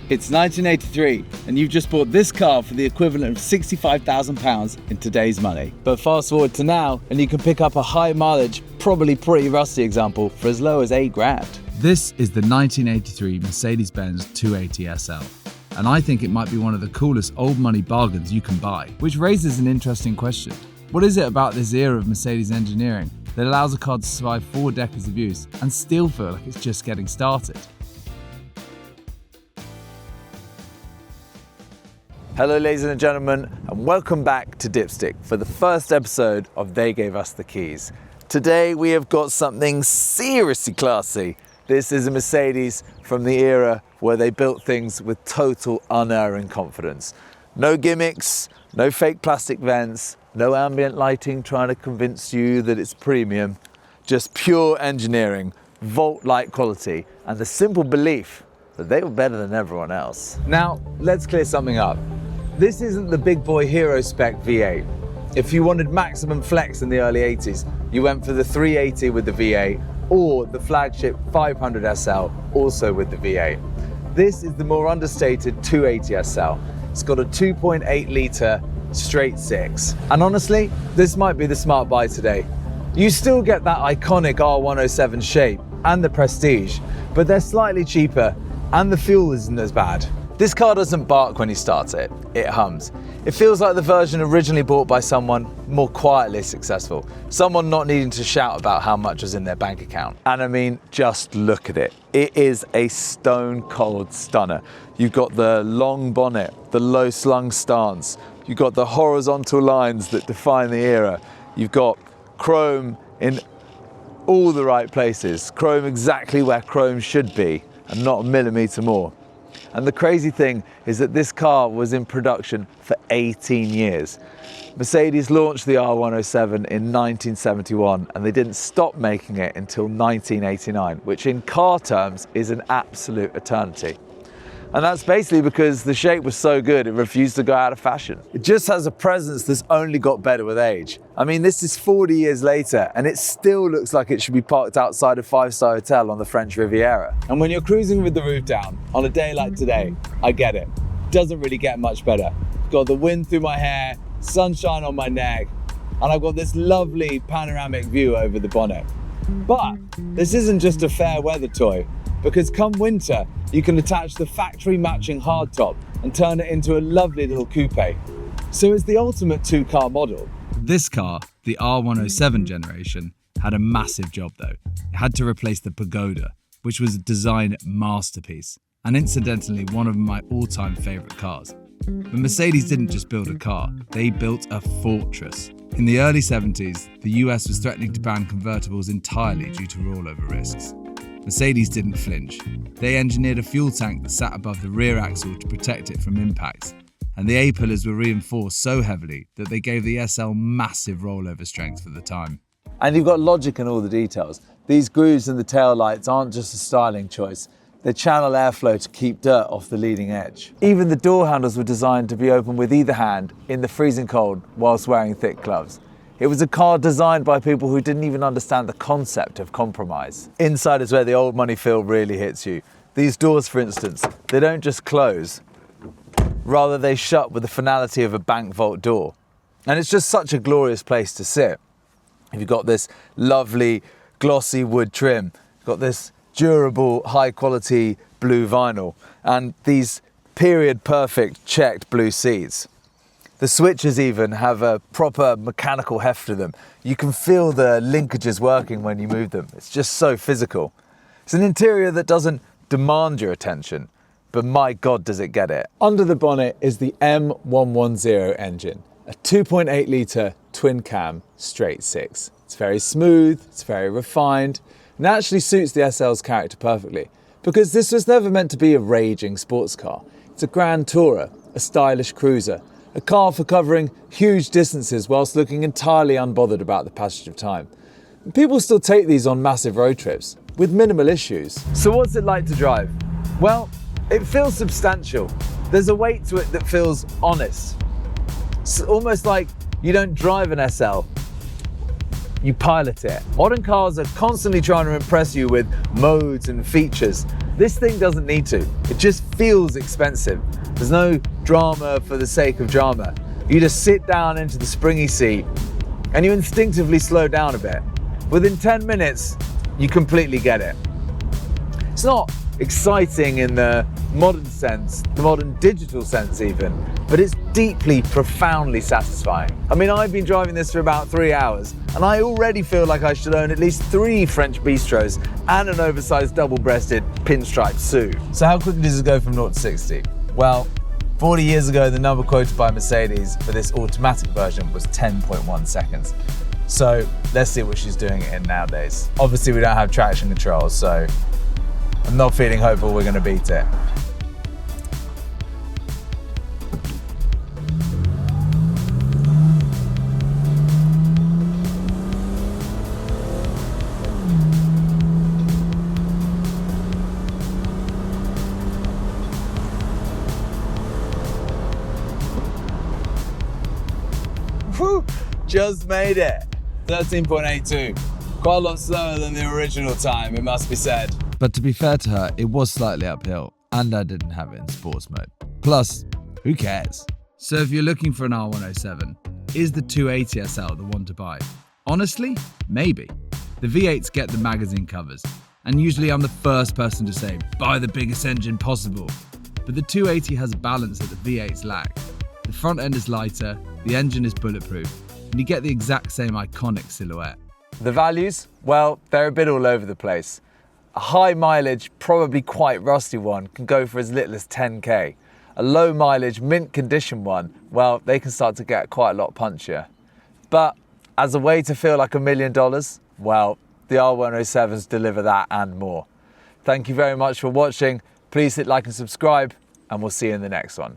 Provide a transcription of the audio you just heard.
It's 1983 and you've just bought this car for the equivalent of £65,000 in today's money. But fast forward to now and you can pick up a high mileage, probably pretty rusty example for as low as £8,000. This is the 1983 Mercedes-Benz 280 SL. And I think it might be one of the coolest old money bargains you can buy. Which raises an interesting question. What is it about this era of Mercedes engineering that allows a car to survive 4 decades of use and still feel like it's just getting started? Hello ladies and gentlemen, and welcome back to Dipstick for the first episode of They Gave Us the Keys. Today we have got something seriously classy. This is a Mercedes from the era where they built things with total unerring confidence. No gimmicks, no fake plastic vents, no ambient lighting trying to convince you that it's premium. Just pure engineering, vault-like quality, and the simple belief that they were better than everyone else. Now, let's clear something up. This isn't the big boy hero spec V8. If you wanted maximum flex in the early 80s, you went for the 380 with the V8 or the flagship 500 SL, also with the V8. This is the more understated 280 SL. It's got a 2.8 litre straight six. And honestly, this might be the smart buy today. You still get that iconic R107 shape and the prestige, but they're slightly cheaper and the fuel isn't as bad. This car doesn't bark when you start it, it hums. It feels like the version originally bought by someone more quietly successful, someone not needing to shout about how much was in their bank account. And I mean, just look at it. It is a stone cold stunner. You've got the long bonnet, the low slung stance, you've got the horizontal lines that define the era, you've got chrome in all the right places, chrome exactly where chrome should be and not a millimetre more. And the crazy thing is that this car was in production for 18 years. Mercedes launched the R107 in 1971 and they didn't stop making it until 1989, which in car terms is an absolute eternity. And that's basically because the shape was so good it refused to go out of fashion. It just has a presence that's only got better with age. I mean, this is 40 years later and it still looks like it should be parked outside a 5-star hotel on the French Riviera. And when you're cruising with the roof down on a day like today, I get it. Doesn't really get much better. Got the wind through my hair, sunshine on my neck, and I've got this lovely panoramic view over the bonnet. But this isn't just a fair weather toy, because come winter, you can attach the factory matching hardtop and turn it into a lovely little coupe. So it's the ultimate 2-car model. This car, the R107 generation, had a massive job though. It had to replace the Pagoda, which was a design masterpiece, and incidentally one of my all-time favourite cars. But Mercedes didn't just build a car, they built a fortress. In the early 70s, the US was threatening to ban convertibles entirely due to rollover risks. Mercedes didn't flinch. They engineered a fuel tank that sat above the rear axle to protect it from impacts, and the A-pillars were reinforced so heavily that they gave the SL massive rollover strength for the time. And you've got logic in all the details. These grooves in the tail lights aren't just a styling choice. They channel airflow to keep dirt off the leading edge. Even the door handles were designed to be open with either hand in the freezing cold whilst wearing thick gloves. It was a car designed by people who didn't even understand the concept of compromise. Inside is where the old money feel really hits you. These doors, for instance, they don't just close. Rather, they shut with the finality of a bank vault door. And it's just such a glorious place to sit. You've got this lovely glossy wood trim, you've got this durable, high quality blue vinyl, and these period perfect checked blue seats. The switches even have a proper mechanical heft to them. You can feel the linkages working when you move them. It's just so physical. It's an interior that doesn't demand your attention, but my God, does it get it. Under the bonnet is the M110 engine, a 2.8 litre twin cam straight six. It's very smooth, it's very refined, and actually suits the SL's character perfectly, because this was never meant to be a raging sports car. It's a grand tourer, a stylish cruiser, a car for covering huge distances whilst looking entirely unbothered about the passage of time. And people still take these on massive road trips, with minimal issues. So what's it like to drive? Well, it feels substantial. There's a weight to it that feels honest. It's almost like you don't drive an SL, you pilot it. Modern cars are constantly trying to impress you with modes and features, This thing doesn't need to. It just feels expensive. There's no drama for the sake of drama. You just sit down into the springy seat and you instinctively slow down a bit. Within 10 minutes, you completely get it. It's not exciting in the modern sense, the modern digital sense even, but it's deeply, profoundly satisfying. I mean, I've been driving this for about 3 hours and I already feel like I should own at least 3 French bistros and an oversized double-breasted pinstripe suit. So how quickly does it go from 0 to 60? Well, 40 years ago, the number quoted by Mercedes for this automatic version was 10.1 seconds. So let's see what she's doing it in nowadays. Obviously we don't have traction control, so I'm not feeling hopeful we're gonna beat it. Whew, just made it. 13.82. Quite a lot slower than the original time, it must be said. But to be fair to her, it was slightly uphill, and I didn't have it in sports mode. Plus, who cares? So if you're looking for an R107, is the 280 SL the one to buy? Honestly, maybe. The V8s get the magazine covers, and usually I'm the first person to say, buy the biggest engine possible. But the 280 has a balance that the V8s lack. The front end is lighter, the engine is bulletproof, and you get the exact same iconic silhouette. The values? Well, they're a bit all over the place. A high mileage, probably quite rusty one can go for as little as 10k. A low mileage, mint condition one, well, they can start to get quite a lot punchier. But as a way to feel like $1 million, well, the R107s deliver that and more. Thank you very much for watching. Please hit like and subscribe, and we'll see you in the next one.